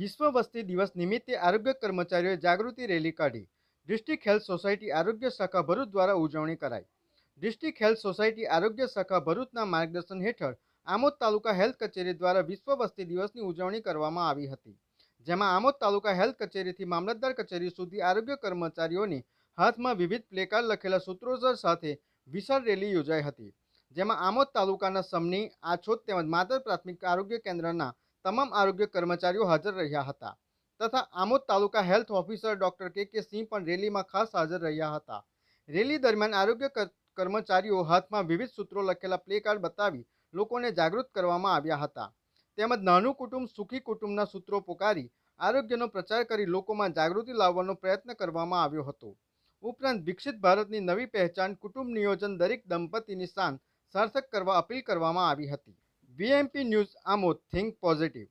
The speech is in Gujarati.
વિશ્વ વસ્તી દિવસ નિમિત્તે આરોગ્ય કર્મચારીઓએ જાગૃતિ રેલી કાઢી. ડિસ્ટ્રિક્ટ હેલ્થ સોસાયટી આરોગ્ય શાખા ભરૂચ દ્વારા ઉજવણી કરાઈ. ડિસ્ટ્રિક્ટ હેલ્થ સોસાયટી આરોગ્ય શાખા ભરૂચના માર્ગદર્શન હેઠળ આમોદ તાલુકા હેલ્થ કચેરી દ્વારા વિશ્વ વસ્તી દિવસની ઉજવણી કરવામાં આવી હતી. જેમાં આમોદ તાલુકા હેલ્થ કચેરીથી મામલતદાર કચેરી સુધી આરોગ્ય કર્મચારીઓની હાથમાં વિવિધ પ્લેકાર્ડ લખેલા સૂત્રોચ્ચાર સાથે વિશાળ રેલી યોજાઈ હતી. જેમાં આમોદ તાલુકાના સમની, આછોદ તેમજ માતર પ્રાથમિક આરોગ્ય કેન્દ્રના તમામ આરોગ્ય કર્મચારીઓ હાજર રહ્યા હતા તથા આમોદ તાલુકા હેલ્થ ઓફિસર ડોક્ટર કે સિંહ પણ રેલીમાં ખાસ હાજર રહ્યા હતા. રેલી દરમિયાન આરોગ્ય કર્મચારીઓ હાથમાં વિવિધ સૂત્રો લખેલા પ્લેકાર્ડ બતાવી લોકોને જાગૃત કરવામાં આવ્યા હતા. તેમજ નાનું કુટુંબ સુખી કુટુંબના સૂત્રો પોકારી આરોગ્યનો પ્રચાર કરી લોકોમાં જાગૃતિ લાવવાનો પ્રયત્ન કરવામાં આવ્યો હતો. ઉપરાંત વિકસિત ભારતની નવી પહેચાન કુટુંબ નિયોજન દરેક દંપતીની શાન સાર્થક કરવા અપીલ કરવામાં આવી હતી. VMP news Amod, think positive.